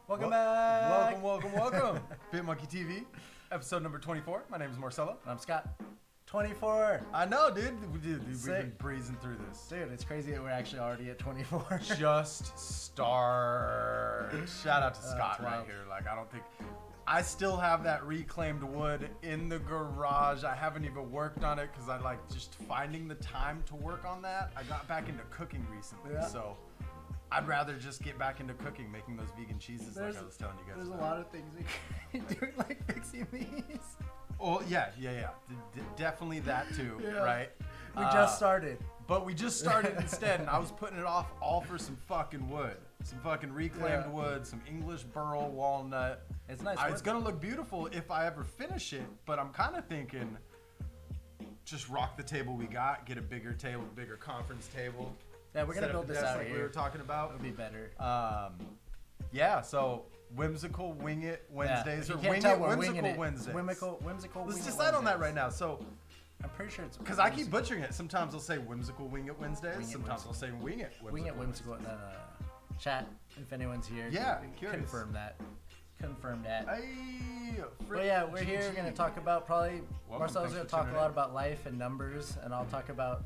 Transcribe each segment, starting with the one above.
Welcome back. Welcome. BitmonkeyTV, episode number 24. My name is Marcelo. I'm Scott. 24. I know, dude. We've been breezing through this. Dude, it's crazy that we're actually already at 24. Just start. Shout out to Scott right here. Like, I still have that reclaimed wood in the garage. I haven't even worked on it because I like just finding the time to work on that. I got back into cooking recently, so I'd rather just get back into cooking, making those vegan cheeses like I was telling you guys There's about. a lot of things we can do, like fixing these. Oh, yeah. Definitely that too, right? We just started. But we just started instead, and I was putting it off all for some fucking wood. Some fucking reclaimed wood, some English burl walnut. It's nice. It's going to look beautiful if I ever finish it, but I'm kind of thinking just rock the table we got, get a bigger table, bigger conference table. Yeah, we're going to build this out like here. we were talking about. It'll be better. So Whimsical Wing It Wednesdays or Whimsical Wednesdays. Whimsical. Let's decide on that right now. So I'm pretty sure it's because I keep butchering it. Sometimes I'll say Whimsical Wing It Wednesdays. Sometimes I'll say Wing It Whimsical. Wing It Whimsical. No. Chat, if anyone's here. Yeah, curious. Confirm that. Hey, but yeah, we're here. We're going to talk about Marcelo's going to talk a lot in. about life and numbers, and I'll talk about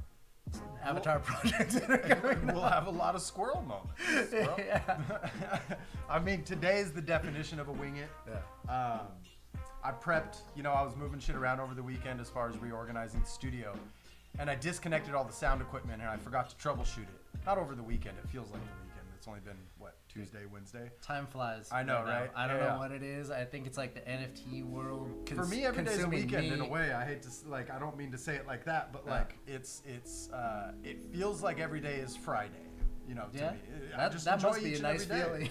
Avatar projects that are coming We'll have a lot of squirrel moments. Yeah. I mean, today's the definition of a wing it. Yeah. I prepped, I was moving shit around over the weekend as far as reorganizing the studio. And I disconnected all the sound equipment and I forgot to troubleshoot it. Not over the weekend. It feels like the weekend. It's only been, Tuesday, Wednesday? Time flies. I know, right? I don't know what it is. I think it's like the NFT world. For me, every day's a weekend in a way. I hate to, I don't mean to say it like that, but it feels like every day is Friday, to me. That must be a nice feeling.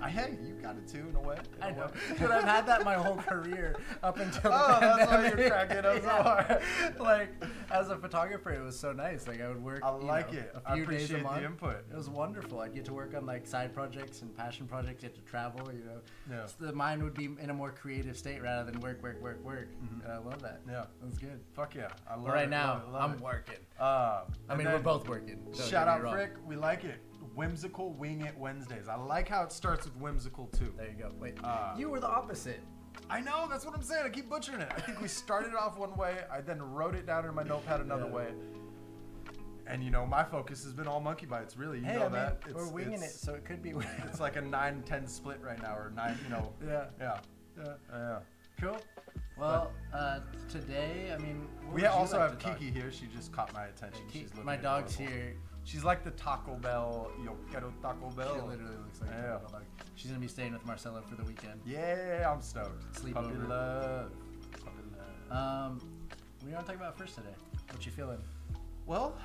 Hey, you got it too in a way. I know. Dude, I've had that my whole career up until the pandemic. That's why you're cracking up so hard. Like, as a photographer, it was so nice. Like, I would work a few days a month. The input. It was wonderful. I'd get to work on, like, side projects and passion projects. Get to travel, Yeah. So the mind would be in a more creative state rather than work. Mm-hmm. And I love that. Yeah. That's good. Fuck yeah. I love but right it, now, love I'm it. working. I mean, we're both working. Shout out, Frick. We like it. Whimsical Wing It Wednesdays. I like how it starts with whimsical too. There you go. Wait, you were the opposite. I know, that's what I'm saying. I keep butchering it. I think we started off one way. I then wrote it down in my notepad another way. And my focus has been all monkey bites, really. You know that. We're winging it, so it could be. It's like a 9-10 split right now, or 9. Yeah. Cool. Well, today, I mean, we also have Kiki here. She just caught my attention. She's looking my dog's here. She's like the Taco Bell, Yo Quiero Taco Bell. She literally looks like a Taco Bell. She's gonna be staying with Marcelo for the weekend. Yeah, I'm stoked. Sleepover. Puppy love. What do you want to talk about first today? What you feeling? Well,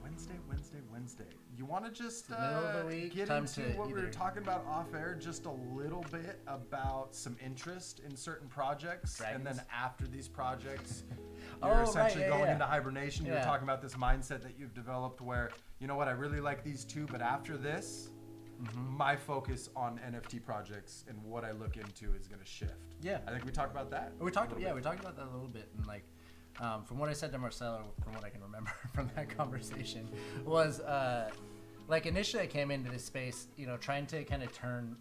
Wednesday. You want to just middle of the week, get into what we were talking about off air, just a little bit about some interest in certain projects, and then after these projects, you're essentially going into hibernation. You're talking about this mindset that you've developed where, you know what, I really like these two, but after this, my focus on NFT projects and what I look into is going to shift. Yeah, I think we taled about that. We talked about that a little bit, and like. From what I said to Marcelo, from what I can remember from that conversation, was like initially I came into this space, trying to kind of turn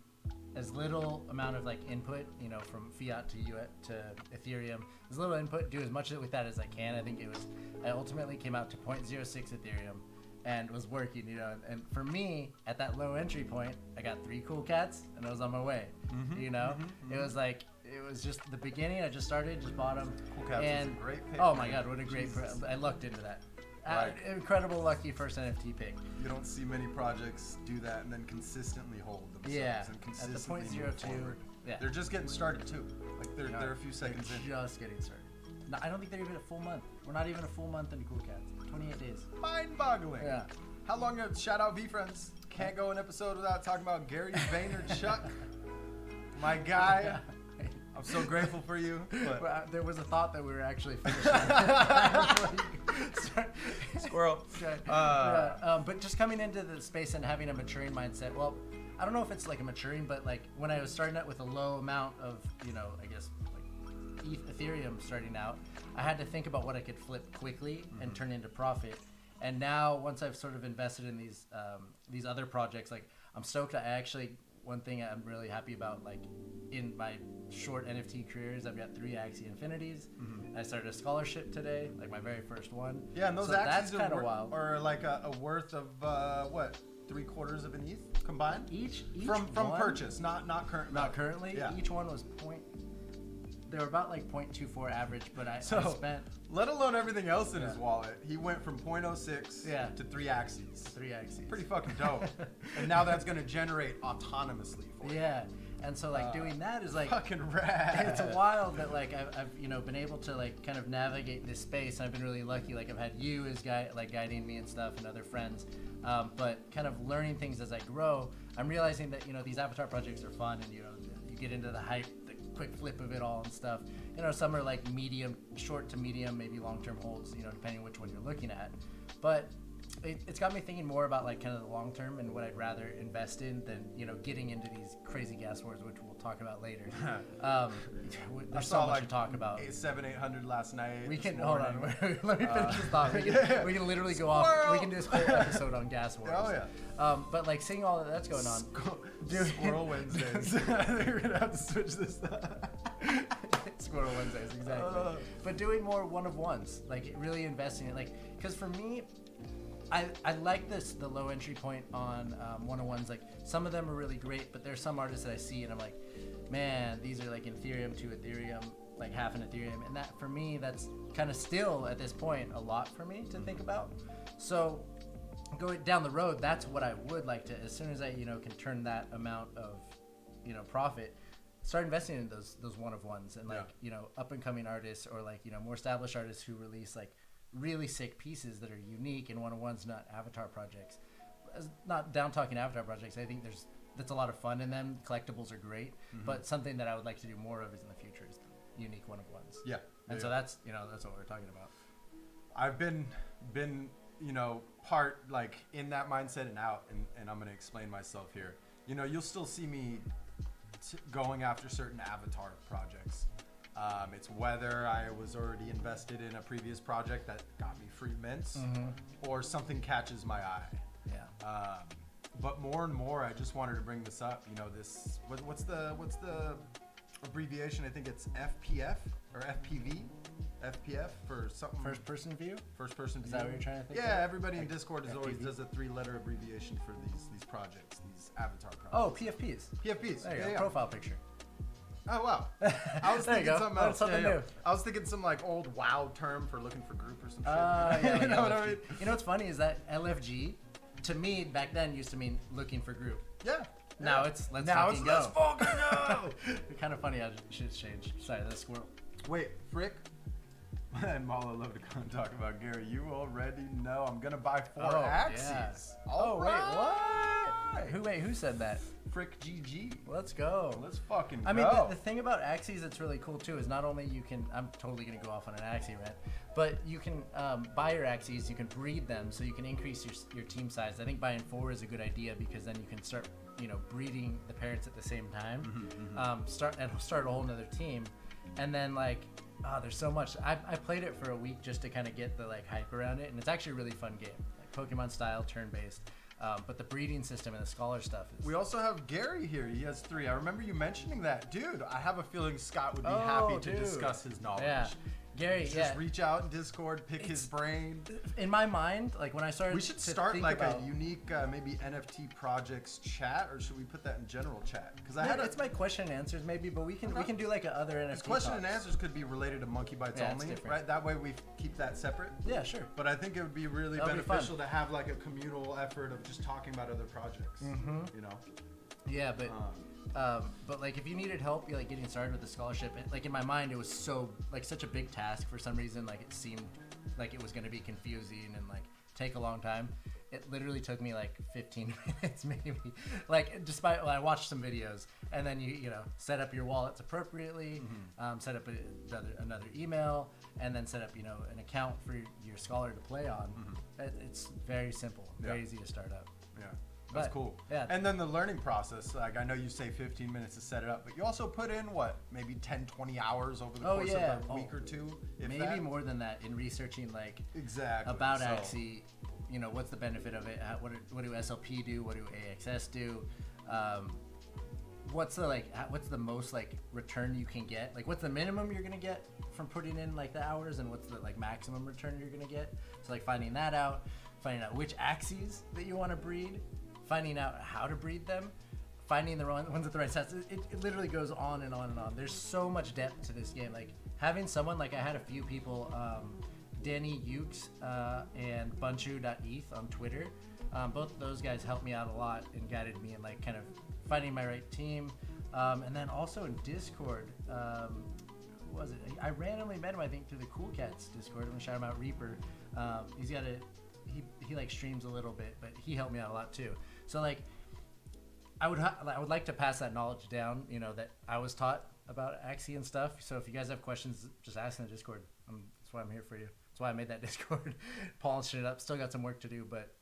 as little amount of like input, from fiat to Ethereum, as little input, do as much with that as I can. I think I ultimately came out to 0.06 Ethereum and was working, and for me at that low entry point, I got 3 cool cats and I was on my way, It was just the beginning. I just started, just bought them. Cool Cats is a great pick. Oh my God, what a great! I lucked into that. Right. Incredible, lucky first NFT pick. You don't see many projects do that and then consistently hold themselves and consistently at the 0.02. Yeah, they're just getting started too. Like they're a few seconds in. Just getting started. No, I don't think they're even a full month. We're not even a full month into Cool Cats. 28 days. Mind-boggling. Yeah. How long? Shout out V-Friends. Can't go an episode without talking about Gary Vaynerchuk. My guy. I'm so grateful for you. But there was a thought that we were actually finishing. Squirrel. But just coming into the space and having a maturing mindset. Well, I don't know if it's like a maturing, but like when I was starting out with a low amount of, I guess like Ethereum starting out, I had to think about what I could flip quickly and turn into profit. And now, once I've sort of invested in these other projects, like I'm stoked. One thing I'm really happy about, like in my short NFT career, is I've got 3 Axie Infinities. I started a scholarship today, like my very first one. Yeah, and those Axies kind of wild. Or like a worth of what, 3/4 of an ETH combined? Each from purchase, not current. Not currently. Yeah. Each one was they were about like 0.24 average, but I spent. Let alone everything else in his wallet, he went from 0.06 to 3 Axies. 3 Axies. Pretty fucking dope. And now that's going to generate autonomously for you. Yeah. And so like doing that is like fucking rad. It's wild that like I've been able to like kind of navigate this space. And I've been really lucky. Like I've had you as guiding me and stuff, and other friends. But kind of learning things as I grow, I'm realizing that these avatar projects are fun, and you get into the hype, the quick flip of it all and stuff. Some are like medium, short to medium, maybe long-term holds. Depending on which one you're looking at. But it's got me thinking more about like kind of the long term and what I'd rather invest in than getting into these crazy gas wars, which we'll talk about later. There's so much to talk about. 700-800 last night. We can hold on. Let me finish this thought. We can literally go off. We can do this whole episode on gas wars. Oh yeah. But like seeing all that's going on. Squirrel Wednesdays. I think we're gonna have to switch this up. Squirrel Wednesdays, exactly. But doing more one-of-ones, like really investing in, like, because for me, I like the low entry point on one-on-ones. Like some of them are really great, but there's some artists that I see and I'm like, man, these are like Ethereum to Ethereum, like half an Ethereum, and that for me, that's kind of still at this point a lot for me to think about. So going down the road, that's what I would like to, as soon as I can turn that amount of profit, start investing in those one-of-ones and like up and coming artists, or like more established artists who release like really sick pieces that are unique and one-on-ones, not avatar projects. Not down talking avatar projects. I think that's a lot of fun in them. Collectibles are great, but something that I would like to do more of is in the future is unique one-of-ones. Yeah. And so that's that's what we're talking about. I've been part like in that mindset and out, and I'm gonna explain myself here. You'll still see me going after certain avatar projects. It's whether I was already invested in a previous project that got me free mints, or something catches my eye. Yeah. But more and more, I just wanted to bring this up. What's the abbreviation? I think it's FPF or FPV. FPF for something. First person view. First person view. Is that what you're trying to think? Yeah, of? Everybody in Discord always does a 3-letter abbreviation for these projects, these avatar projects. Oh, PFPs. PFPs. There you go. Profile picture. Oh wow! I was thinking something else. Something new. I was thinking some like old WoW term for looking for group or some shit. Yeah, you know what I mean? What's funny is that LFG, to me back then used to mean looking for group. Yeah. Now it's let's fucking go. It's kind of funny how shit's changed. Sorry, that's Squirrel. Wait, Frick. And Malo love to come talk about Gary. You already know I'm gonna buy 4 Axies. Yeah. Wait, who said that? Frick GG. Let's go. Let's fucking go. I mean, the thing about Axies that's really cool too is not only you can, I'm totally gonna go off on an Axie rant, but you can buy your Axies, you can breed them, so you can increase your team size. I think buying 4 is a good idea because then you can start, breeding the parents at the same time. Start a whole nother team, and then like. Oh, there's so much. I played it for a week just to kind of get the like hype around it, and it's actually a really fun game, like Pokemon style, turn-based. But the breeding system and the scholar stuff is. We also have Gary here. He has 3. I remember you mentioning that, dude. I have a feeling Scott would be happy to discuss his knowledge. Yeah. Gary, just reach out in Discord, pick his brain. In my mind, like when I started, we should start like a unique, maybe NFT projects chat, or should we put that in general chat? Because it's my question and answers maybe, but we can do like a other NFT. Question and answers could be related to Monkey Bites only, right? That way we keep that separate. Yeah, sure. But I think it would be really beneficial to have like a communal effort of just talking about other projects. Yeah, but like if you needed help, like getting started with the scholarship, like in my mind it was such a big task for some reason. Like it seemed like it was going to be confusing and like take a long time. It literally took me like 15 minutes maybe. Like despite I watched some videos, and then you set up your wallets appropriately, set up another email, and then set up an account for your scholar to play on. It's very simple, very easy to start up. Yeah. That's cool. Yeah. And then the learning process, like I know you say 15 minutes to set it up, but you also put in maybe 10, 20 hours over the course of a week or two? Maybe more than that in researching like exactly about Axie, what's the benefit of it? What do SLP do? What do AXS do? What's the most like return you can get? Like, what's the minimum you're gonna get from putting in like the hours, and what's the like maximum return you're gonna get? So like finding that out, finding out which axes that you want to breed, finding out how to breed them, finding the ones at the right size. It literally goes on and on and on. There's so much depth to this game. Like having someone like I had a few people, Danny Ukes and Bunchu.eth on Twitter. Both of those guys helped me out a lot and guided me in like kind of finding my right team. And then also in Discord, who was it? I randomly met him, I think, through the Cool Cats Discord. I'm gonna shout him out, Reaper. He's got he like streams a little bit, but he helped me out a lot too. So like, I would like to pass that knowledge down, that I was taught about Axie and stuff. So if you guys have questions, just ask in the Discord. That's why I'm here for you. That's why I made that Discord. Polishing it up. Still got some work to do, but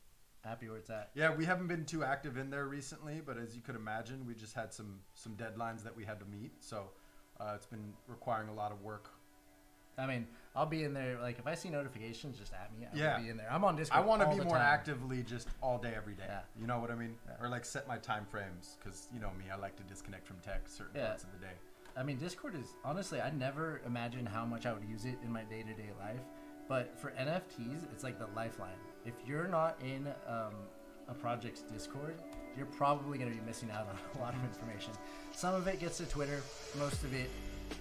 happy where it's at. Yeah, we haven't been too active in there recently, but as you could imagine, we just had some deadlines that we had to meet. So it's been requiring a lot of work. I mean, I'll be in there. Like, if I see notifications, just at me. I'll be in there. I'm on Discord. I want to all be the more time. actively just all day, every day. Yeah. You know what I mean? Yeah. Or like set my time frames, because you know me, I like to disconnect from tech certain parts of the day. I mean, Discord is, honestly, I never imagined how much I would use it in my day-to-day life. But for NFTs, it's like the lifeline. If you're not in a project's Discord, you're probably going to be missing out on a lot of information. Some of it gets to Twitter. Most of it,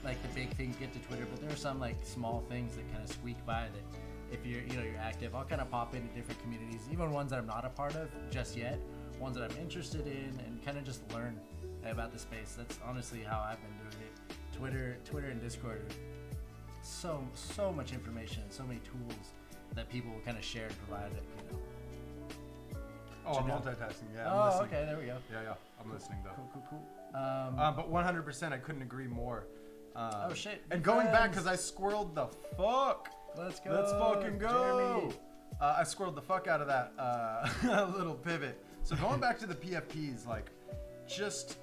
like the big things, get to Twitter. But there are some like small things that kind of squeak by that if you're active, I'll kind of pop into different communities, even ones that I'm not a part of just yet, ones that I'm interested in, and kind of just learn about the space. That's honestly how I've been doing it. Twitter and Discord are so much information and so many tools that people will kind of share and provide that, Oh, I'm multitasking. Yeah. I'm listening. Okay, there we go. Yeah. I'm listening though. Cool. But 100%, I couldn't agree more. Oh shit. And going back, because I squirreled the fuck. Let's go. Let's fucking go. Jeremy. I squirreled the fuck out of that little pivot. So going back to the PFPs, like, just,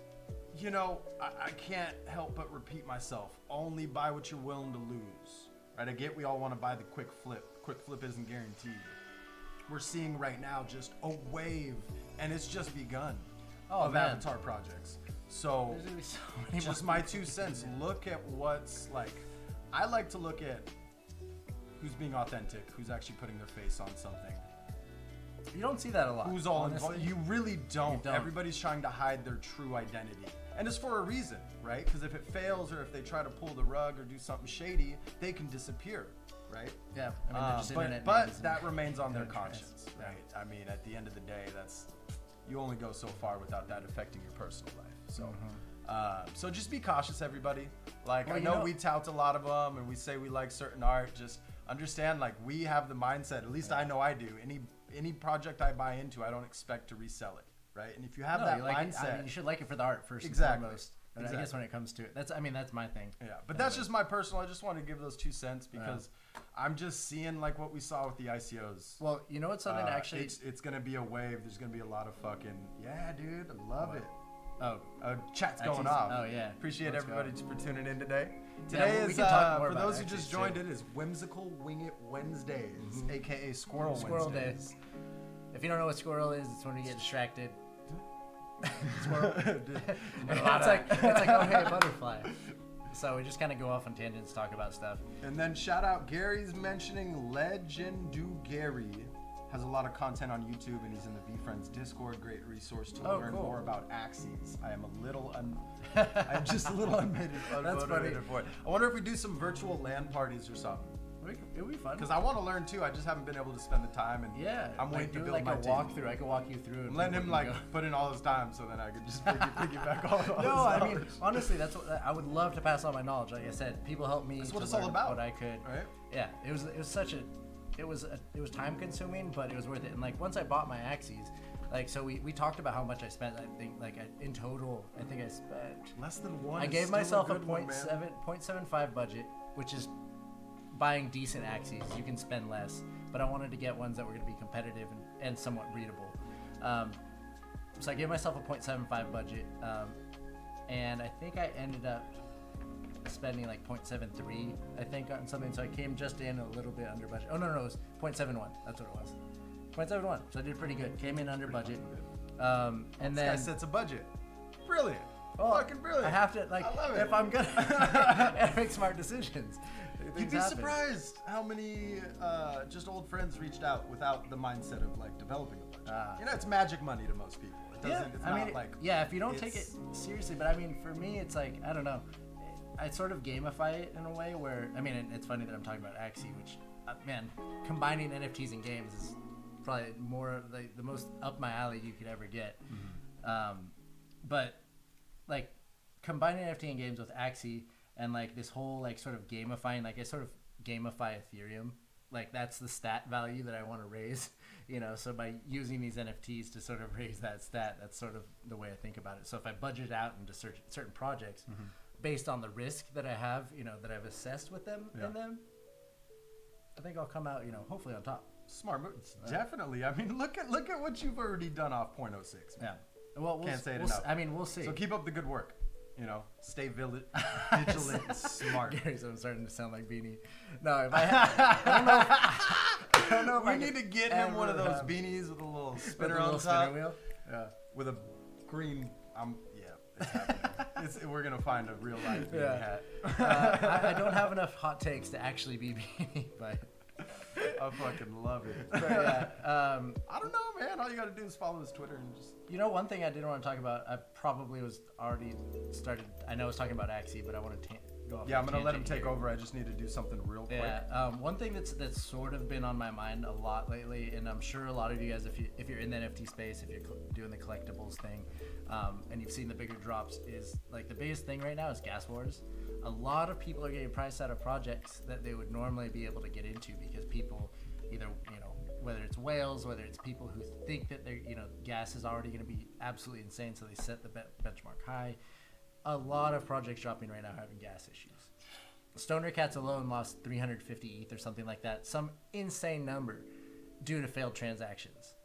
I can't help but repeat myself. Only buy what you're willing to lose. Right? I get we all want to buy the quick flip. Quick flip isn't guaranteed. We're seeing right now just a wave, and it's just begun, of avatar projects. So, just my 2 cents. Look at what's like. I like to look at who's being authentic, who's actually putting their face on something. You don't see that a lot. Who's all involved? You really don't. Everybody's trying to hide their true identity. And it's for a reason, right? Because if it fails or if they try to pull the rug or do something shady, they can disappear, right? Yeah. I mean, but that remains on their conscience, right? I mean, at the end of the day, you only go so far without that affecting your personal life. So, so just be cautious, everybody. Like, I know we tout a lot of them and we say we like certain art. Just understand, like, we have the mindset, at least I know I do. Any project I buy into, I don't expect to resell it, right? And if you have that mindset, you should like it for the art first and foremost. But I guess when it comes to it, that's my thing. Yeah, but that's just my personal. I just want to give those 2 cents because I'm just seeing like what we saw with the ICOs. Well, you know what's something actually? It's gonna be a wave. There's gonna be a lot of fucking dude. I love it. Oh, chat's going off. Oh yeah. Appreciate everybody for tuning in today. Today is for those who just joined. It is Whimsical Wing It Wednesdays, aka Squirrel Wednesdays. Days. If you don't know what Squirrel is, it's when you get distracted. Squirrel. It's like oh hey butterfly. So we just kind of go off on tangents, talk about stuff. And then shout out Gary's mentioning Legendu Gary. Has a lot of content on YouTube and he's in the VFriends Discord. Great resource to learn more about axes. I'm just a little unmotivated. That's funny. For it. I wonder if we do some virtual LAN parties or something. It would be fun. Because I want to learn too. I just haven't been able to spend the time. And I'm waiting to build like my a team. walkthrough. I can walk you through. I'm letting him put in all his time so then I could just piggyback all his I mean, honestly, that's what I would love to pass on my knowledge. Like I said, people help me. That's what it's all about. What I could. Right? Yeah. It was time consuming, but it was worth it. And like once I bought my axes, like so we talked about how much I spent. I think in total, I think I spent less than one. I gave myself a 0.75 budget, which is buying decent axes. You can spend less, but I wanted to get ones that were going to be competitive and somewhat breedable. So I gave myself a 0.75 budget, and I think I ended up spending like 0.73, I think, on something. So I came just in a little bit under budget. Oh no, it was 0.71. That's what it was. 0.71. So I did pretty good. Came in under budget. And this then guy sets a budget. Brilliant. Well, fucking brilliant. I have to, like, I love it. if I'm gonna make smart decisions. You'd be surprised how many just old friends reached out without the mindset of like developing a budget. You know, it's magic money to most people. It doesn't. It's not like. Yeah, if you don't take it seriously, but I mean, for me, it's like I don't know. I sort of gamify it in a way where I mean, it's funny that I'm talking about Axie, which man, combining NFTs and games is probably more like the most up my alley you could ever get. But like combining NFT and games with Axie and like this whole like sort of gamifying, like I sort of gamify Ethereum, like that's the stat value that I want to raise, you know. So by using these NFTs to sort of raise that stat, that's sort of the way I think about it. So if I budget out into certain projects based on the risk that I have, you know, that I've assessed with them in them, I think I'll come out, you know, hopefully on top. Smart move. Definitely. I mean, look at what you've already done off 0.06. Yeah. Well, can't say it enough. I mean, we'll see. So keep up the good work. You know, stay vigilant, and smart. Gary, so I'm starting to sound like Beanie. No, if I don't know if we need to get him one of those beanies with a little spinner on top. Spinner wheel. Yeah. With a green. It's happening. We're gonna find a real life beanie hat. I don't have enough hot takes to actually be Beanie, but. I fucking love it. But yeah, I don't know, man. All you gotta do is follow his Twitter and just. You know, one thing I didn't want to talk about. I probably was already started. I know I was talking about Axie, but I want to go off. Yeah, I'm gonna let him take over. I just need to do something real quick. Yeah. One thing that's sort of been on my mind a lot lately, and I'm sure a lot of you guys, if you're in the NFT space, if you're doing the collectibles thing, and you've seen the bigger drops, is like the biggest thing right now is gas wars. A lot of people are getting priced out of projects that they would normally be able to get into because people either, you know, whether it's whales, whether it's people who think that they're, you know, gas is already going to be absolutely insane, so they set the benchmark high. A lot of projects dropping right now are having gas issues. Stoner Cats alone lost 350 ETH or something like that, some insane number, due to failed transactions.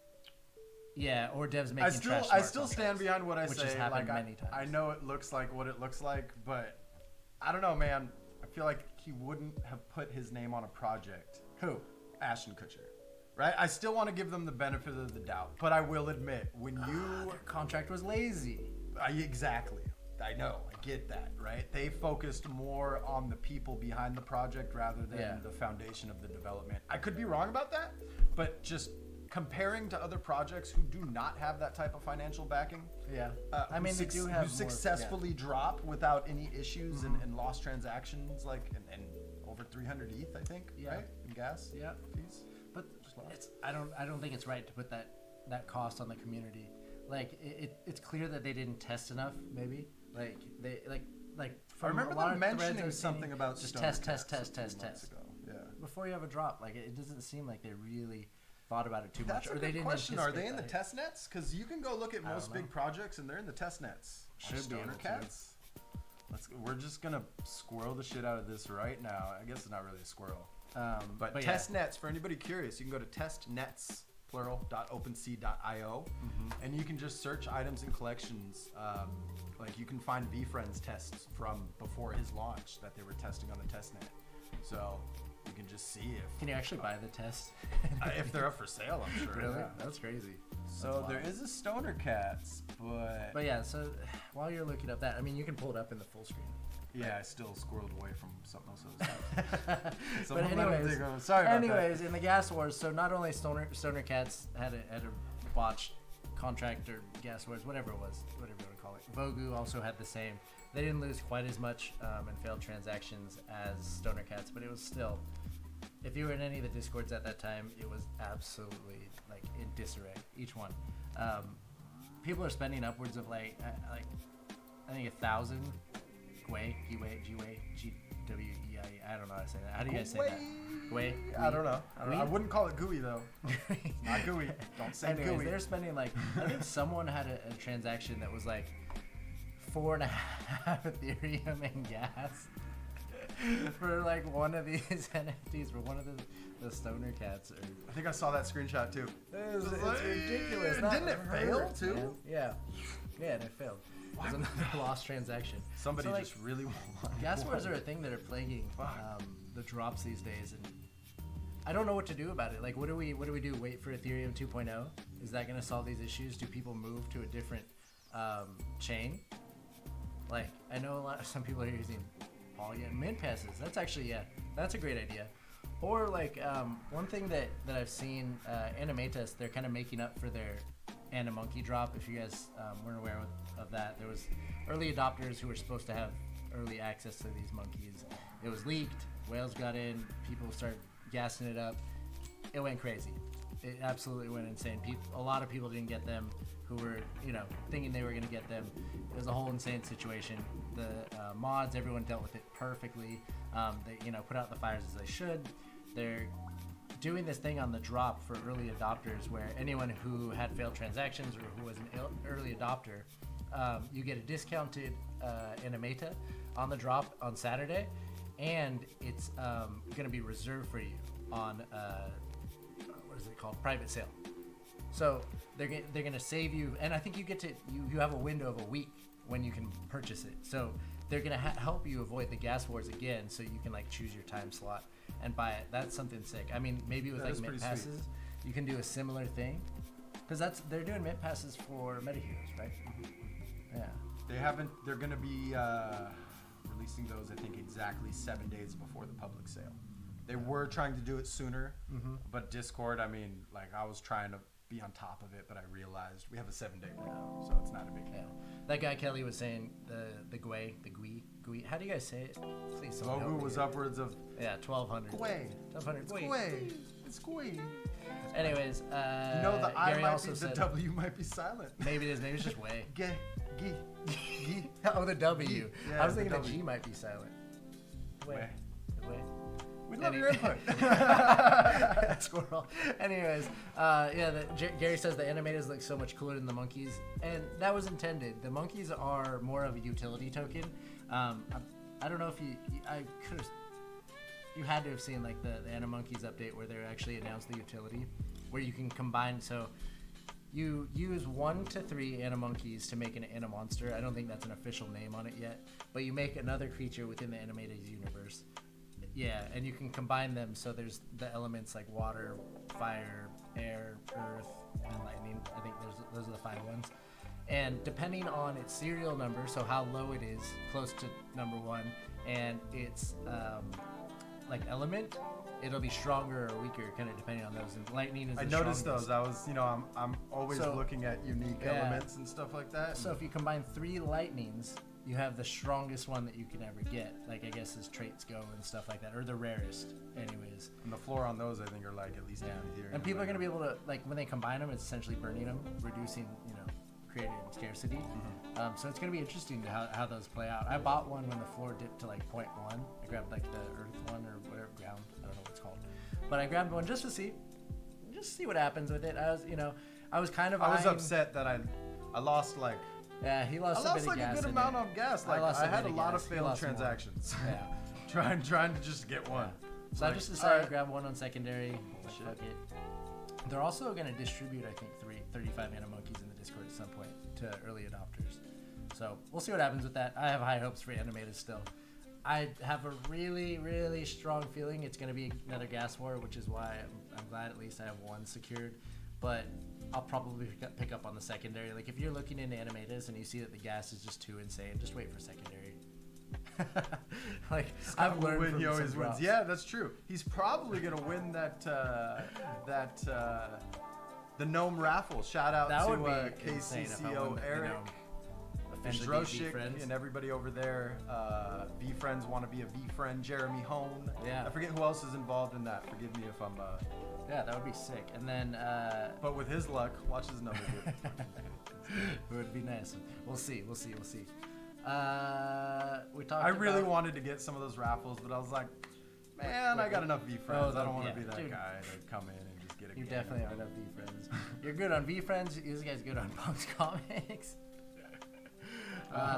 Yeah, or devs making trash. I still stand behind what I say. Which has happened like, many times. I know it looks like what it looks like, but I don't know, man. I feel like he wouldn't have put his name on a project. Who? Ashton Kutcher. Right? I still want to give them the benefit of the doubt, but I will admit, when their contract was lazy. Exactly. I know. I get that, right? They focused more on the people behind the project rather than the foundation of the development. I could be wrong about that, but just comparing to other projects who do not have that type of financial backing. Yeah. I mean, they do have who successfully drop without any issues and lost transactions, like, and over 300 ETH, I think, right? In gas fees. But I don't think it's right to put that cost on the community. Like it's clear that they didn't test enough. Maybe like they like. I remember them mentioning something about just test ago. Yeah. Before you have a drop, like it doesn't seem like they really thought about it too much. That's a good question. Are they in the test nets? Because you can go look at most big projects and they're in the test nets. Should be able Cats. We're just gonna squirrel the shit out of this right now. I guess it's not really a squirrel. But test nets, for anybody curious, you can go to testnets, plural.opensea.io, and you can just search items and collections. Like you can find VFriends tests from before his launch that they were testing on the testnet. So you can just see if. Can you actually buy the test? If they're up for sale, I'm sure. Really? Yeah. That's crazy. So there is a Stoner Cats, but. But yeah, so while you're looking up that, I mean, you can pull it up in the full screen. Yeah, I still squirreled away from something else. So but anyways, sorry about that. In the gas wars, so not only Stoner Cats had a botched contract or gas wars, whatever it was, whatever you want to call it. Vogu also had the same. They didn't lose quite as much in failed transactions as Stoner Cats, but it was still. If you were in any of the discords at that time, it was absolutely like in disarray. Each one, people are spending upwards of like I think 1,000. Gwei, G-W-E-I. I don't know how to say that. How do you guys say that? Gwei? I don't know. I wouldn't call it gooey though. Not gooey. Don't say gooey. They're spending like, I think someone had a transaction that was like 4.5 Ethereum in gas for like one of these NFTs for one of the Stoner Cats. I think I saw that screenshot too. It's ridiculous. Didn't it fail too? Yeah, and it failed. It was another lost transaction. Somebody just really wanted gas wars are a thing that are plaguing the drops these days, and I don't know what to do about it. Like, what do we do? Wait for Ethereum 2.0? Is that going to solve these issues? Do people move to a different chain? Like, I know some people are using Poly and mint passes. That's actually, that's a great idea. Or like one thing that I've seen, Animatus, they're kind of making up for their Monkey drop. If you guys weren't aware of that, there was early adopters who were supposed to have early access to these monkeys. It was leaked. Whales got in. People started gassing it up. It went crazy. It absolutely went insane. A lot of people didn't get them who were, thinking they were going to get them. It was a whole insane situation. The mods, everyone dealt with it perfectly. They, put out the fires as they should. They're doing this thing on the drop for early adopters where anyone who had failed transactions or who was an early adopter, you get a discounted Animata on the drop on Saturday, and it's going to be reserved for you on what is it called? Private sale. So they're going to save you, and I think you get to you have a window of a week when you can purchase it. So they're going to help you avoid the gas wars again, so you can like choose your time slot and buy it. That's something sick. I mean, maybe with like mint passes, you can do a similar thing, because they're doing mint passes for Meta Heroes, right? Yeah. They're going to be releasing those, I think, exactly 7 days before the public sale. They were trying to do it sooner, but Discord, I mean, like I was trying to be on top of it, but I realized we have a 7-day window, so it's not a big deal. That guy Kelly was saying the Gui. How do you guys say it? Please, Vogu was upwards of 1,200. Gui. 1,200. Gui. It's Gui. Anyways, the I Gary might also be, said, the W might be silent. Maybe it is. Maybe it's just way. G. Oh, the W. Yeah, I was thinking the the G might be silent. Way. We love your input. Squirrel. Anyways, Gary says the animators look so much cooler than the monkeys, and that was intended. The monkeys are more of a utility token. I don't know if you had to have seen like the Animonkeys update where they actually announced the utility, where you can combine. So you use 1 to 3 Animonkeys to make an Animonster. I don't think that's an official name on it yet, but you make another creature within the Animated universe. Yeah, and you can combine them, so there's the elements like water, fire, air, earth, and lightning. I think those are the 5 ones. And depending on its serial number, so how low it is, close to number 1, and its like element, it'll be stronger or weaker, kind of depending on those. And lightning is. I noticed those. I was, I'm always looking at unique elements and stuff like that. So if you combine 3 lightnings, you have the strongest one that you can ever get. Like, I guess as traits go and stuff like that, or the rarest, anyways. And the floor on those, I think, are like at least 80 Ethereum. And people are gonna be able to, like, when they combine them, it's essentially burning them, reducing, creating scarcity. So it's gonna be interesting how those play out. I bought one when the floor dipped to like 0.1. I grabbed like the earth one or whatever, ground. I don't know what it's called, but I grabbed one just to see what happens with it. I was kind of. I was upset that I lost like. Yeah, he lost a bit of gas. I lost like a good amount of gas. Like I had a lot of failed transactions. Yeah, trying to just get one. Yeah. So I just decided to grab one on secondary. Fuck it. They're also going to distribute, I think, 35 Animonkeys in the Discord at some point to early adopters. So we'll see what happens with that. I have high hopes for Animated still. I have a really, really strong feeling it's going to be another gas war, which is why I'm glad at least I have one secured. But I'll probably pick up on the secondary. Like, if you're looking into Animatus and you see that the gas is just too insane, just wait for secondary. Like, I've learned when from he always drops. wins. Yeah, that's true. He's probably gonna win the gnome raffle. Shout out that to insane KCCO Eric and Droshik and everybody over there. V friends want to be a V friend. Jeremy Hone. Yeah. I forget who else is involved in that. Forgive me if I'm. Yeah, that would be sick. And then. But with his luck, watch his number do it. It would be nice. We'll see. I really wanted to get some of those raffles, but I was like, man, I got enough V friends. I don't want to be that guy to come in and just get a game. You definitely have enough V friends. You're good on V friends. This guy's good on Punk's comics.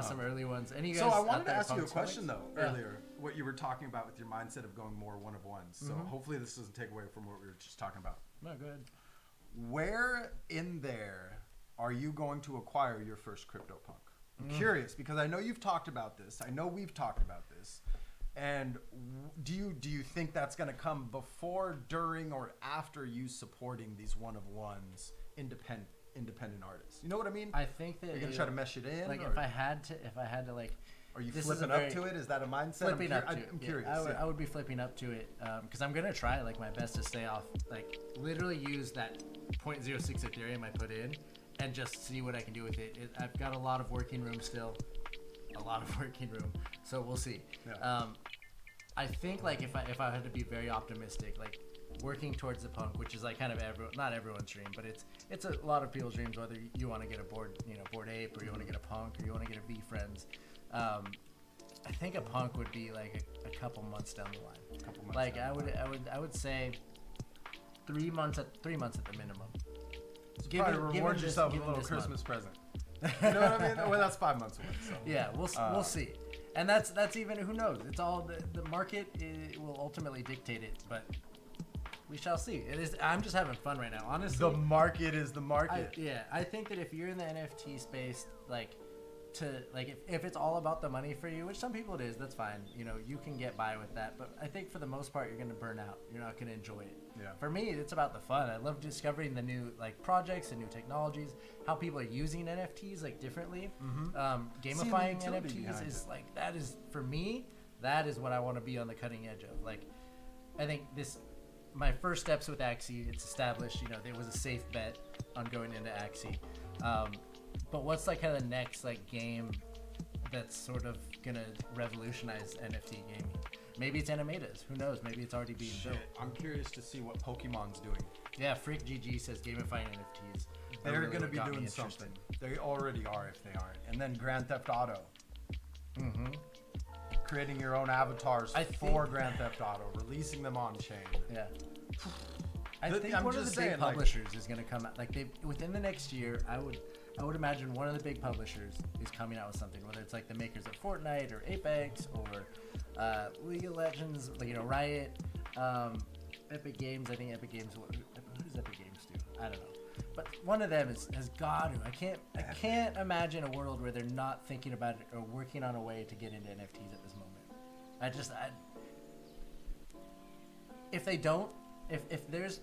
Some early ones. And you guys. So I wanted to ask you a question comics? earlier. What you were talking about with your mindset of going more one of ones. So hopefully this doesn't take away from what we were just talking about. No, good. Where in there are you going to acquire your first CryptoPunk? I'm curious because I know you've talked about this. I know we've talked about this. And do you think that's going to come before, during, or after you supporting these one-of-ones independent artists? You know what I mean? I think that you're going to try to mesh it in. Like or? if I had to like. Are you flipping up to it? Is that a mindset? Flipping up to it. I'm curious. I would be flipping up to it because I'm gonna try like my best to stay off. Like literally use that 0.06 Ethereum I put in and just see what I can do with it. I've got a lot of working room still, so we'll see. Yeah. I think like if I had to be very optimistic, like working towards the punk, which is like kind of not everyone's dream, but it's a lot of people's dreams. Whether you want to get a Bored Ape, or you want to get a punk, or you want to get a V Friends. I think a punk would be like a couple months down the line. Like I would say 3 months at the minimum. Reward yourself with a little Christmas present. You know what I mean? Well, that's 5 months away. So. Yeah, we'll see. And that's even, who knows? It's all the market will ultimately dictate it, but we shall see. I'm just having fun right now, honestly. The market is the market. I think that if you're in the NFT space, if it's all about the money for you, which some people it is, that's fine. You know, you can get by with that. But I think for the most part, you're going to burn out. You're not going to enjoy it. Yeah. For me, it's about the fun. I love discovering the new projects and new technologies, how people are using NFTs differently. Mm-hmm. Gamifying NFTs is that is, for me, that is what I want to be on the cutting edge of. I think my first steps with Axie, it's established, there was a safe bet on going into Axie. But what's kind of the next game that's sort of gonna revolutionize NFT gaming? Maybe it's Animatas. Who knows? Maybe it's already being built. I'm curious to see what Pokemon's doing. Yeah, Freak GG says gamifying NFTs. They're really gonna be doing something. They already are if they aren't. And then Grand Theft Auto. Mm-hmm. Creating your own avatars for Grand Theft Auto, releasing them on chain. Yeah. I think one of the big publishers is going to come out. Within the next year, I would imagine one of the big publishers is coming out with something, whether it's the makers of Fortnite or Apex or League of Legends, Riot, Epic Games. I think Epic Games. What does Epic Games do? I don't know. But one of them has got to. I can't imagine a world where they're not thinking about it or working on a way to get into NFTs at this moment. If they don't, if there's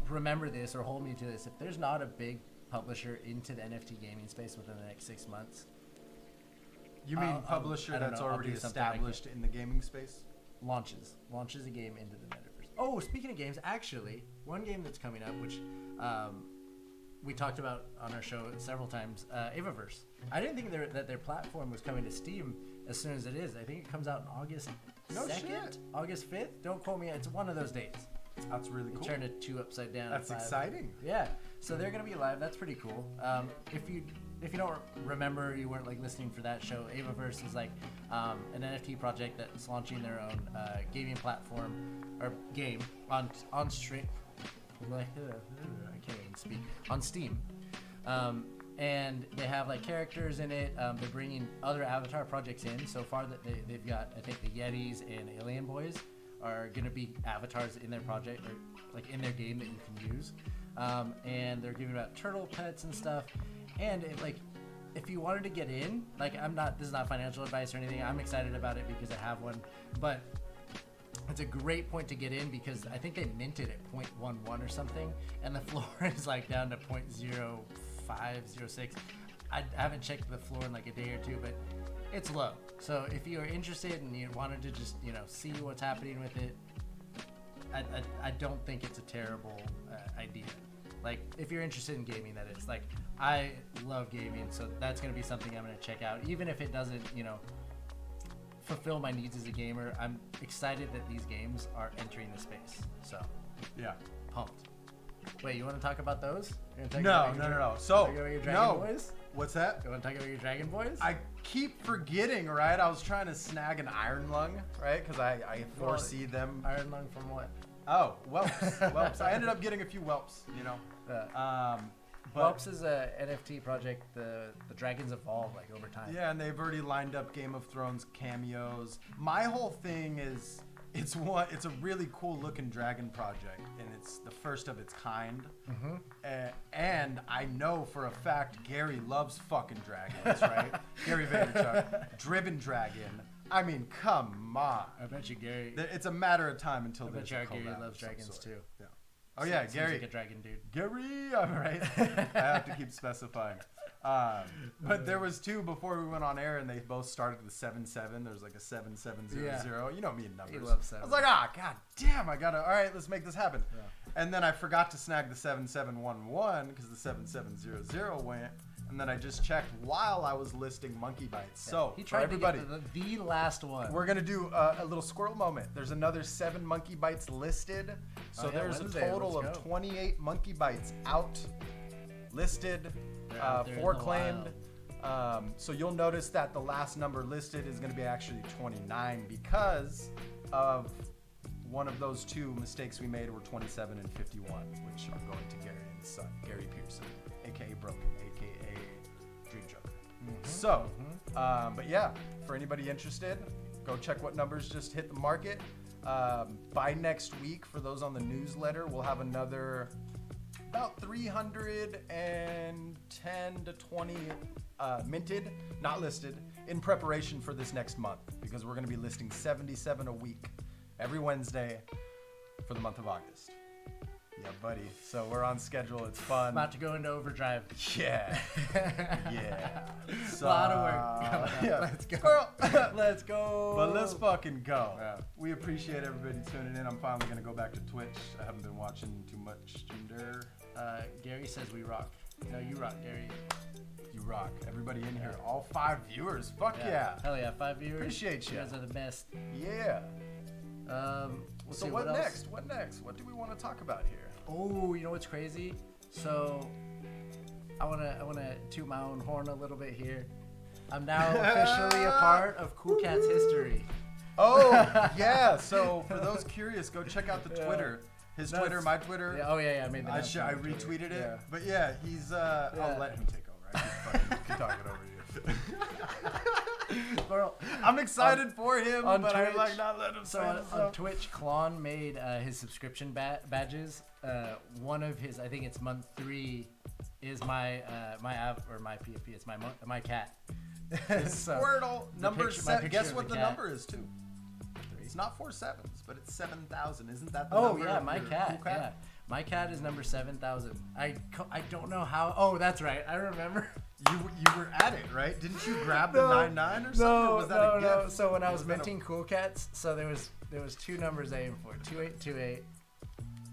remember this or hold me to this, if there's not a big publisher into the NFT gaming space within the next 6 months. You mean publisher that's already established in the gaming space? Launches a game into the metaverse. Oh, speaking of games, actually, one game that's coming up, which we talked about on our show several times, Avaverse. I didn't think that their platform was coming to Steam as soon as it is. I think it comes out on August 2nd, August 5th. Don't quote me. It's one of those dates. That's really cool. Turn a 2 upside down. That's exciting. Yeah. So they're going to be live. That's pretty cool. If you don't remember, you weren't listening for that show, Avaverse is an NFT project that's launching their own gaming platform or game on stream. I can't even speak. On Steam. And they have characters in it. They're bringing other Avatar projects in. So far that they've got, I think, the Yetis and Alien Boys are going to be avatars in their project, or in their game that you can use. And they're giving out turtle pets and stuff. And if you wanted to get in, this is not financial advice or anything. I'm excited about it because I have one, but it's a great point to get in because I think they minted at 0.11 or something, and the floor is down to 0.05, 0.06. I haven't checked the floor in a day or two, but it's low. So if you are interested and you wanted to just see what's happening with it, I don't think it's a terrible idea. If you're interested in gaming, that is. I love gaming, so that's going to be something I'm going to check out. Even if it doesn't, fulfill my needs as a gamer, I'm excited that these games are entering the space. So, yeah. Pumped. Wait, you want to talk about those? No. So, your Dragon Boys? What's that? You want to talk about your Dragon Boys? I keep forgetting, right? I was trying to snag an Iron Lung, right? Because I foresee them. Iron Lung from what? Oh, whelps. I ended up getting a few whelps, Whelps is a NFT project. The dragons evolve over time. Yeah, and they've already lined up Game of Thrones cameos. My whole thing is it's a really cool looking dragon project, and it's the first of its kind. Mm-hmm. And I know for a fact Gary loves fucking dragons, right? Gary Vaynerchuk, Driven Dragon, I mean, come on. I bet you Gary. It's a matter of time until I bet you Gary loves dragons too. Yeah. Oh yeah, Gary. Seems like a dragon dude. Gary, I'm right. I have to keep specifying. But there was two before we went on air, and they both started with 77. There's like a 7700. Yeah. You know me in numbers. He loves 7. I was like, god damn, I gotta. All right, let's make this happen. Yeah. And then I forgot to snag the 7711 because the 7700 went. And then I just checked while I was listing Monkey Bites. Yeah. So he tried everybody, to get the last one. We're gonna do a little squirrel moment. There's another 7 Monkey Bites listed. So there's a total of 28 Monkey Bites out, listed, 4 claimed. So you'll notice that the last number listed is going to be actually 29 because of one of those 2 mistakes we made were 27 and 51, which are going to Gary and his son, Gary Pearson, aka Broken, aka Dream Joker. So, but yeah, for anybody interested, go check what numbers just hit the market. By next week, for those on the newsletter, we'll have another about 310 to 20 minted, not listed, in preparation for this next month, because we're going to be listing 77 a week every Wednesday for the month of August. Yeah, buddy. So we're on schedule. It's fun. About to go into overdrive. Yeah. Yeah. So, a lot of work. Yeah. Let's go. Let's go. But let's fucking go. Yeah. We appreciate everybody tuning in. I'm finally going to go back to Twitch. I haven't been watching too much Jinder. Gary says we rock. No, you rock, Gary. You rock. Everybody in here. All 5 viewers. Fuck yeah. Hell yeah. 5 viewers. Appreciate you. You guys are the best. Yeah. Let's so see, what else? next? What next? What do we want to talk about here? Oh, you know what's crazy? So I wanna toot my own horn a little bit here. I'm now officially a part of Cool Cat's history. Oh yeah. So for those curious, go check out the Twitter. His Twitter, my Twitter. Yeah, I made the I retweeted it. Yeah. But yeah, he's I'll let him take over. I keep talking over you. Squirrel. I'm excited for him, but Twitch, I'm like not letting him say on Twitch, Klon made his subscription badges. One of his, I think it's month 3, is my app or my PFP. It's my cat. So, Squirtle number 7. Guess what the number is too? It's not 4 sevens, but it's 7,000. Isn't that the number? Oh yeah, my cat. Cool cat? Yeah, my cat is number 7,000. I don't know how. Oh, that's right. I remember. You were at it, right? Didn't you grab the 99 or something? Or was that a gift? No. So when I was minting Cool Cats, so there was 2 numbers I aimed for, 2828,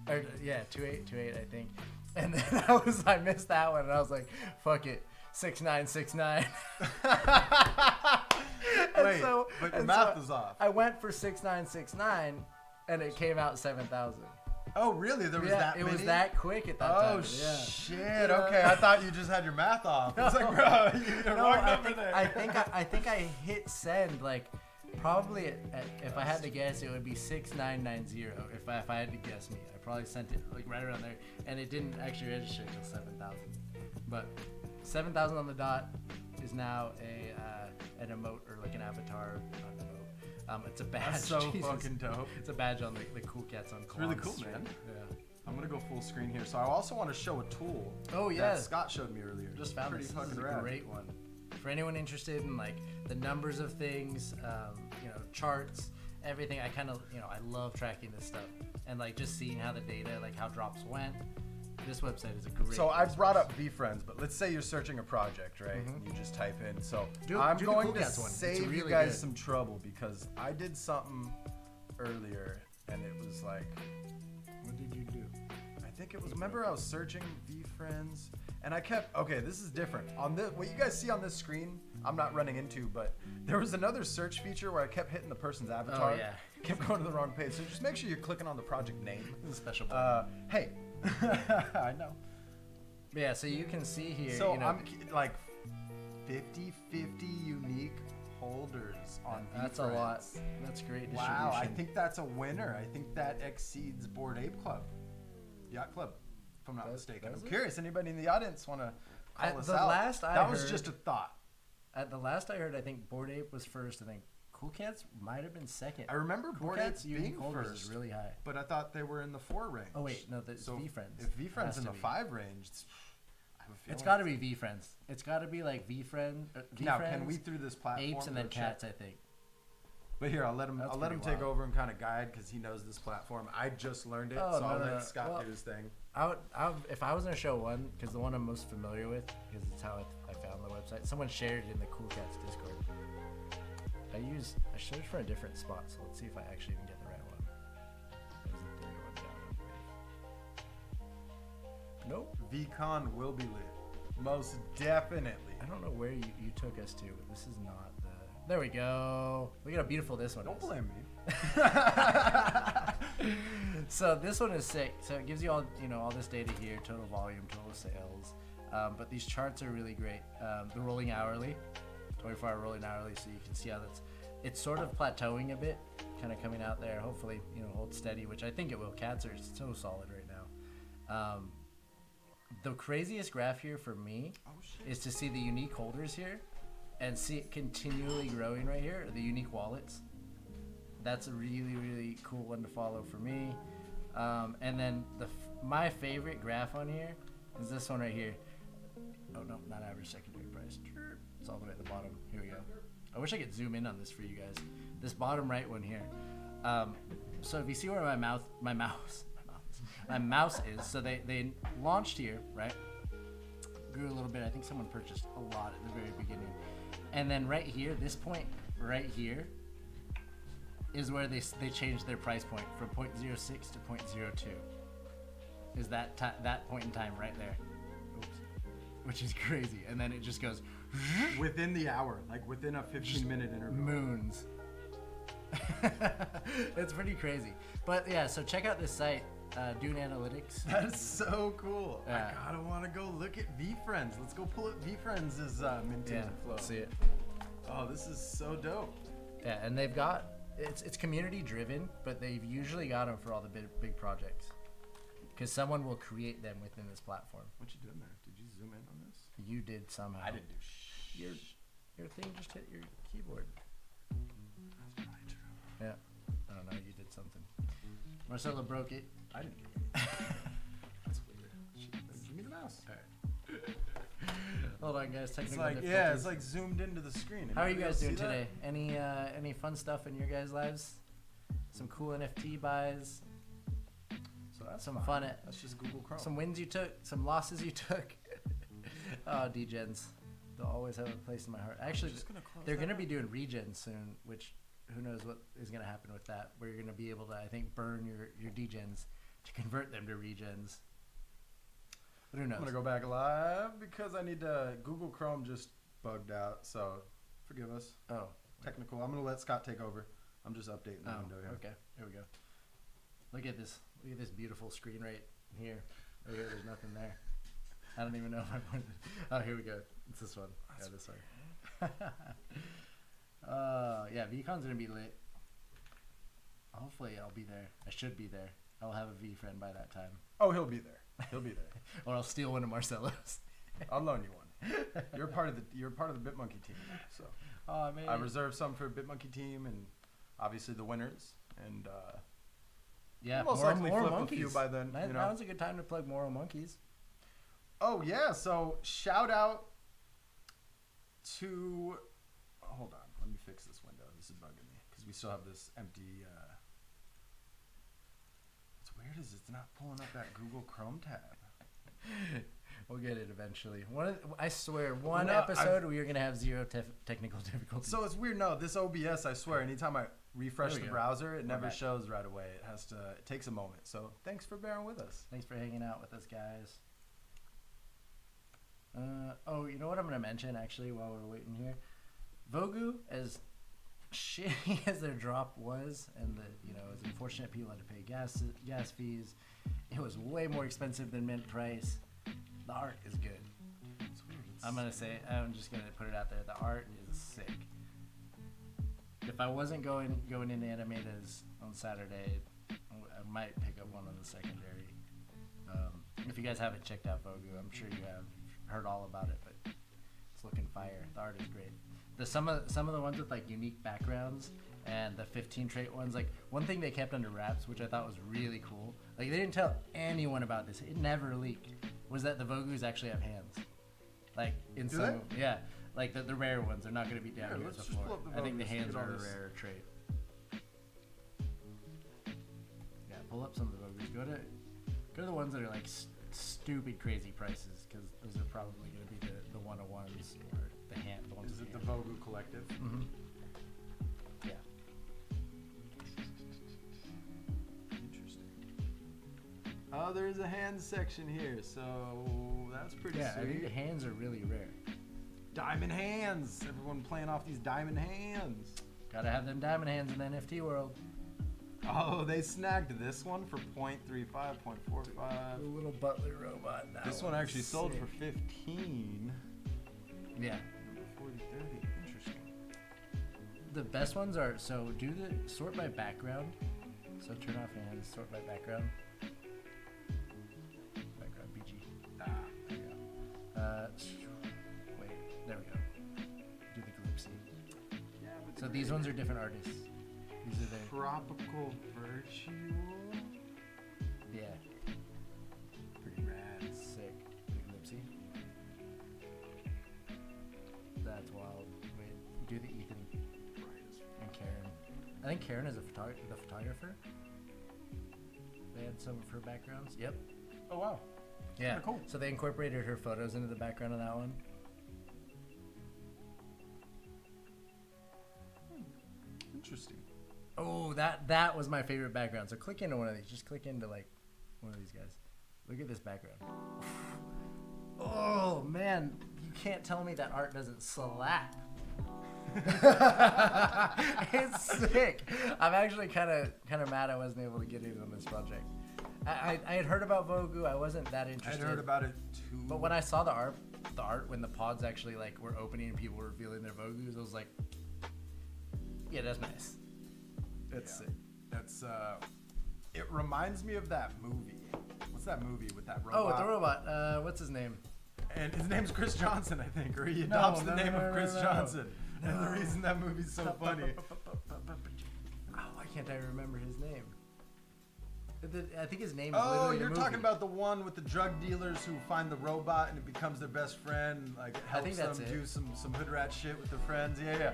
or yeah, 2828 I think, and then I missed that one, and I was like, fuck it, 6969. Wait, but your math was off. I went for 6969, and it came out 7,000. Oh, really? There was that many? It was that quick at that time. Oh, shit. Okay, I thought you just had your math off. It's like, bro, you did the wrong number there. I think I hit send, like, probably, if I had to guess, it would be 6990. If I had to guess me. I probably sent it, like, right around there. And it didn't actually register until 7,000. But 7,000 on the dot is now an emote, or like an avatar, not an emote. It's a badge. That's so fucking dope. It's a badge on the Cool Cats on Klon's really cool, stream. man. Yeah. I'm gonna go full screen here. So I also want to show a tool. Oh yeah. That Scott showed me earlier. Just found Pretty this. fucking This is rad. a great one. For anyone interested in like the numbers of things, charts, everything. I kind of, I love tracking this stuff and like just seeing how the data, like how drops went. This website is a great. So I brought up VFriends, but let's say you're searching a project, right? Mm-hmm. And you just type in. So I'm going to save you guys some trouble because I did something earlier and it was like, what did you do? I think it was. Remember, I was searching VFriends and I kept. Okay, this is different. On this, what you guys see on this screen, I'm not running into, but there was another search feature where I kept hitting the person's avatar. Oh yeah. Kept going to the wrong page. So just make sure you're clicking on the project name. This is a special button. Hey. I know. Yeah, so you can see here. So I'm like 50 unique holders on That's a lot. That's great distribution. Wow, I think that's a winner. I think that exceeds Bored Ape Club. Yacht Club, if I'm not mistaken. I'm curious. Anybody in the audience want to call us out? That was just a thought. At the last I heard, I think Bored Ape was first. I think Cool Cats might have been second. I remember Bored Apes being first, is really high. But I thought they were in the 4 range. Oh wait, no, that's VFriends. If VFriends in the 5 range, it's got to be VFriends. It's got to be like VFriend. Now, can we through this platform? Apes and then cats, I think. But here, I'll let him take over and kind of guide because he knows this platform. I just learned it, so I'll let Scott do his thing. If I was going to show one, because the one I'm most familiar with, because it's how I found the website, someone shared it in the Cool Cats Discord. I searched for a different spot, so let's see if I actually even get the right one. There's the third one down, I believe. Nope. VCon will be lit. Most definitely. I don't know where you took us to, but this is not the... There we go. Look at how beautiful this one is. Don't blame me. So this one is sick. So it gives you all this data here, total volume, total sales. But these charts are really great. The rolling hourly, 24-hour rolling hourly, so you can see how it's sort of plateauing a bit, kind of coming out there. Hopefully, hold steady, which I think it will. Cats are so solid right now. The craziest graph here for me is to see the unique holders here and see it continually growing right here, the unique wallets. That's a really, really cool one to follow for me. And then my favorite graph on here is this one right here. Oh, no, not average secondary price. It's all the way at the bottom. Here we go. I wish I could zoom in on this for you guys. This bottom right one here. So if you see where my mouse is, so they launched here, right? Grew a little bit. I think someone purchased a lot at the very beginning. And then right here, this point right here is where they changed their price point from 0.06 to 0.02. Is that point in time right there. Oops. Which is crazy. And then it just goes within the hour, like within a 15-minute interval. Moons. It's pretty crazy. But yeah, so check out this site, Dune Analytics. That is so cool. I gotta want to go look at VFriends. Let's go pull up VFriends' minting flow. Let's see it. Oh, this is so dope. Yeah, and they've got it's community driven, but they've usually got them for all the big projects, because someone will create them within this platform. What you doing there? Did you zoom in on this? You did somehow. I didn't do shit. Your thing just hit your keyboard. That's probably true. Yeah. I don't know. You did something. Marcelo broke it. I didn't do it. That's weird. Give me the mouse. All right. Hold on, guys. Technical difficulties. Yeah, it's like zoomed into the screen. How are you guys doing today? Any fun stuff in your guys' lives? Some cool NFT buys. So that's some fun. That's just Google Chrome. Some wins you took. Some losses you took. Oh, degens. They'll always have a place in my heart. Actually, they're going to be doing regens soon, which who knows what is going to happen with that. Where you're going to be able to, I think, burn your degens to convert them to regens. But who knows? I'm going to go back live because I need to. Google Chrome just bugged out, so forgive us. Oh. Technical. I'm going to let Scott take over. I'm just updating the window here. Okay. Here we go. Look at this. Look at this beautiful screen right here. Right here, there's nothing there. I don't even know if I pointed. Oh, here we go. It's this one. Yeah, this one. Yeah, VCon's going to be lit. Hopefully I'll be there. I should be there. I'll have a V friend by that time. Oh, he'll be there. He'll be there. Or I'll steal one of Marcelo's. I'll loan you one. You're part of the BitMonkey team. So man. I reserved some for BitMonkey team and obviously the winners. And yeah, most likely flip monkeys. A few by then. Now's a good time to plug Moral Monkeys. Oh yeah, so shout out to. Hold on, let me fix this window. This is bugging me because we still have this empty. What's weird is it's not pulling up that Google Chrome tab. We'll get it eventually. I swear, one episode we are gonna have zero technical difficulties. So it's weird. No, this OBS, I swear, anytime I refresh the browser, it never shows right away. It takes a moment. So thanks for bearing with us. Thanks for hanging out with us, guys. Oh, you know what I'm gonna mention actually while we're waiting here? Vogu, as shitty as their drop was, and as unfortunate people had to pay gas fees, it was way more expensive than mint price. The art is good. It's weird. I'm just gonna put it out there. The art is sick. If I wasn't going into Animatas on Saturday, I might pick up one on the secondary. If you guys haven't checked out Vogu, I'm sure you have. Heard all about it, but it's looking fire. The art is great. Some of the ones with like unique backgrounds and the 15 trait ones, like one thing they kept under wraps, which I thought was really cool, like they didn't tell anyone about this, it never leaked, was that the Vogus actually have hands. Like in Do some they? yeah, like the rare ones are not going to be down here let's before. just pull up the I think the Vogus, hands get are all a this. rare trait. some of the Vogues. Go to the ones that are like stupid crazy prices, because those are probably going to be the 101s or the ones. Is it the Vogue Collective? Mm-hmm. Yeah. Interesting. Oh, there's a hands section here, so that's pretty sweet. I think the hands are really rare. Diamond hands. Everyone playing off these diamond hands. Gotta have them diamond hands in the NFT world. Oh, they snagged this one for 0.35, 0.45. The little butler robot. This one actually sold for 15. Yeah. 40, 30. Interesting. The best ones are, so do the sort by background. So turn off hands, sort by background. Background BG. There we go. Wait, there we go. Do the Calypsy. Yeah, so these ones are different artists. These are the Tropical Virtual. Yeah. Pretty rad. Sick. The Calypsy. That's wild. Wait, do the Ethan and Karen. I think Karen is the photographer. They had some of her backgrounds. Yep. Oh wow. Yeah. Cool. So they incorporated her photos into the background of that one. Interesting. Oh, that was my favorite background. So click into one of these. Just click into like one of these guys. Look at this background. Oh man, you can't tell me that art doesn't slap. It's sick. I'm actually kind of mad I wasn't able to get in on this project. I had heard about Vogue. I wasn't that interested. I'd heard about it too. But when I saw the art when the pods actually like were opening and people were revealing their Vogues, I was like, yeah, that's nice. That's sick. That's it reminds me of that movie. What's that movie with that robot? Oh, with the robot. What's his name? And his name's Chris Johnson, I think, or he adopts the name of Chris Johnson. No. And the reason that movie's so funny. Oh, why can't I remember his name? I think his name is Oh, literally you're the talking movie. about the one with the drug dealers who find the robot and it becomes their best friend. Like it helps them do some hood rat shit with their friends. Yeah.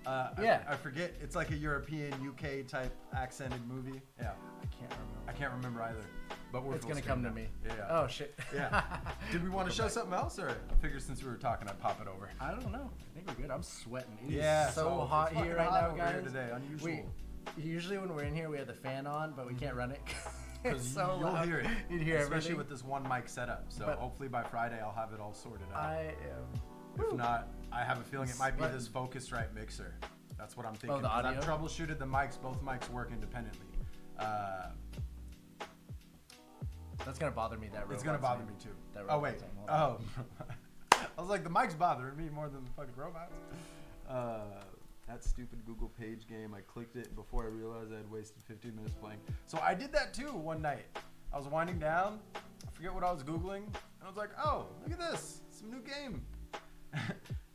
I forget. It's like a European UK type accented movie. Yeah. I can't remember either. But it's gonna come to me. Yeah. Oh shit. Yeah. Did we want to show something else, or I figured since we were talking, I'd pop it over. I don't know. I think we're good. I'm sweating. It is so hot here right now, guys. Today, unusual. Usually when we're in here, we have the fan on, but we can't run it. Because so you'll hear it. You'd hear especially everything. with this one mic setup. So hopefully by Friday I'll have it all sorted out. I am. If not, I have a feeling it might be this Focusrite mixer. That's what I'm thinking. Oh, the audio? I've troubleshooted the mics. Both mics work independently. That's gonna bother me. It's gonna bother me too. Oh wait. Oh. I was like, the mic's bothering me more than the fucking robots. That stupid Google Page game. I clicked it before I realized I had wasted 15 minutes playing. So I did that too one night. I was winding down. I forget what I was Googling. And I was like, oh, look at this. Some new game.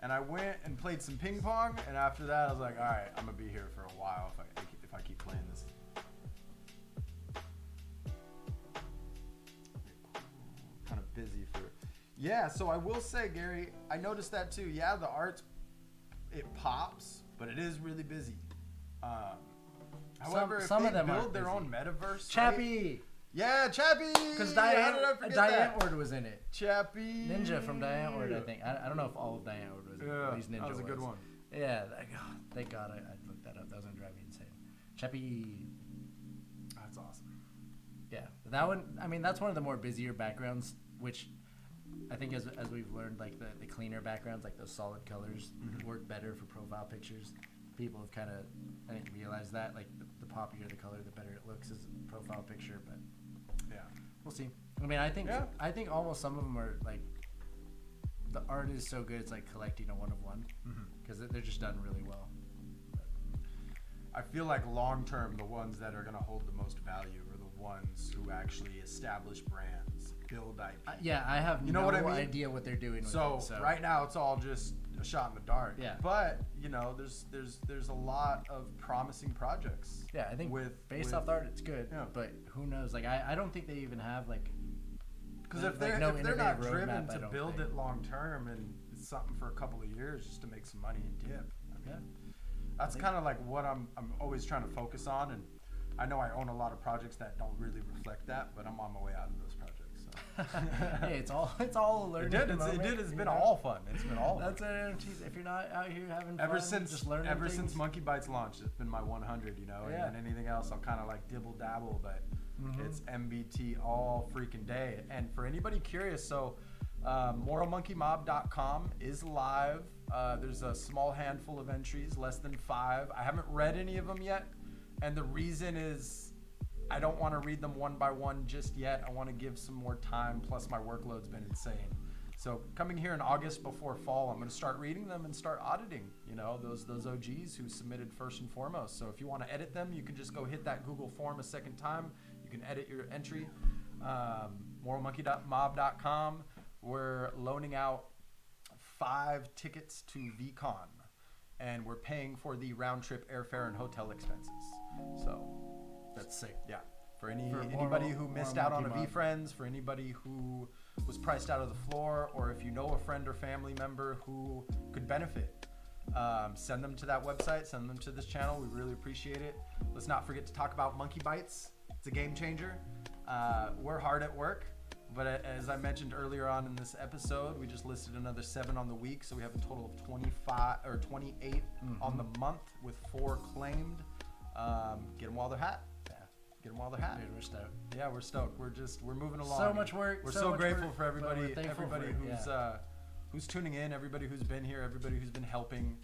And I went and played some ping pong. And after that, I was like, all right, I'm going to be here for a while if I keep playing this. Kind of busy for... Yeah, so I will say, Gary, I noticed that too. Yeah, the art, it pops, but it is really busy. However, if they build their own metaverse, Chappie. Right? Yeah, Chappie. Because Diane Ward was in it. Chappie. Ninja from Diane Ward, I think. I don't know if all of Diane Ward was in it. At least Ninja that was a good one. Yeah, thank God I looked that up. That was gonna drive me insane. Chappie. That's awesome. Yeah, that one. I mean, that's one of the more busier backgrounds, which I think as we've learned, like the cleaner backgrounds, like those solid colors, work better for profile pictures. People have kind of, I think, realized that, like the poppier the color, the better it looks as a profile picture. But yeah, we'll see. I mean, I think almost some of them are like, the art is so good, it's like collecting a one of one because they're just done really well. But I feel like long term, the ones that are going to hold the most value are the ones who actually establish brands, build IP. Yeah, I have no idea what they're doing with it. So right now, it's all just a shot in the dark. Yeah. But there's a lot of promising projects. Yeah, I think based off the art, it's good. Yeah. But who knows? Like I don't think they even have like. Because if they're not driven to build it long term and it's something for a couple of years just to make some money and dip, I mean, that's kind of like what I'm always trying to focus on. And I know I own a lot of projects that don't really reflect that, but I'm on my way out of those projects. So. Hey, it's all a learning. It's been all fun. It's been all. That's an NFTs. If you're not out here having fun, just learning. Since Monkey Bites launched, it's been my 100. You know, and then anything else, I'll kind of like dibble dabble, but it's MBT all freaking day. And for anybody curious, so moralmonkeymob.com is live. There's a small handful of entries, less than 5. I haven't read any of them yet, and the reason is I don't want to read them one by one just yet. I want to give some more time, plus my workload's been insane. So coming here in August before fall, I'm going to start reading them and start auditing, you know, those OGs who submitted first and foremost. So if you want to edit them, you can just go hit that Google form a second time. You can edit your entry. moralmonkey.mob.com. We're loaning out 5 tickets to VCon, and we're paying for the round trip airfare and hotel expenses. So that's sick. Yeah. For anybody who missed out on a VFriends, for anybody who was priced out of the floor, or if you know a friend or family member who could benefit, send them to that website, send them to this channel. We really appreciate it. Let's not forget to talk about Monkey Bites. It's a game changer. We're hard at work, but as I mentioned earlier on in this episode, we just listed another 7 on the week, so we have a total of 28 on the month with 4 claimed. Get them while they're hot. Get them while they're hot. Dude, we're stoked. Yeah, we're stoked. We're moving along. So much work. We're so grateful for everybody who's tuning in, everybody who's been here, everybody who's been helping,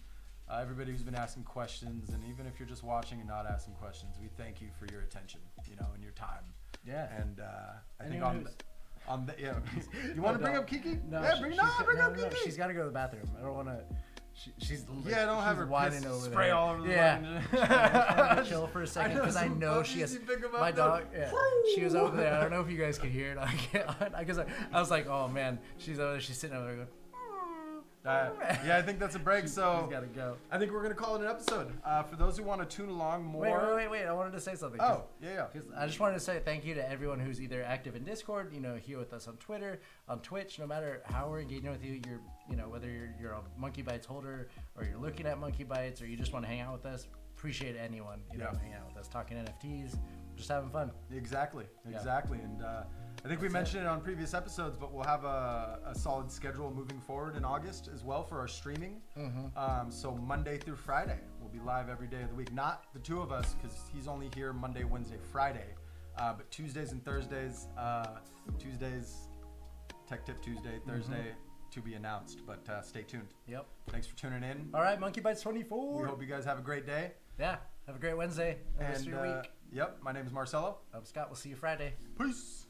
everybody who's been asking questions, and even if you're just watching and not asking questions, we thank you for your attention, you know, and your time. Yeah. And I think on the you want to bring up Kiki? No, yeah, bring up Kiki. She's got to go to the bathroom. I don't want to. She's don't have her whining over spray there. all over the Yeah. Chill for a second because I know she has my dog. Yeah, she was over there. I don't know if you guys could hear it. Because I was like, oh man, she's over there. She's sitting over there going. I think that's a break. So she's gotta go. I think we're gonna call it an episode. For those who want to tune along more. Wait! I wanted to say something. Yeah. Because I just wanted to say thank you to everyone who's either active in Discord, you know, here with us on Twitter, on Twitch. No matter how we're engaging with you, whether you're a Monkey Bites holder or you're looking at Monkey Bites or you just want to hang out with us. Appreciate anyone hanging out with us, talking NFTs, just having fun. Exactly. And I think we mentioned it on previous episodes, but we'll have a solid schedule moving forward in August as well for our streaming. So Monday through Friday, we'll be live every day of the week. Not the 2 of us, because he's only here Monday, Wednesday, Friday. But Tuesdays and Thursdays, Tech Tip Tuesday, Thursday, to be announced. But stay tuned. Yep. Thanks for tuning in. All right, Monkey Bites 24. We hope you guys have a great day. Yeah. Have a great Wednesday. And week. Yep. My name is Marcelo. I'm Scott. We'll see you Friday. Peace.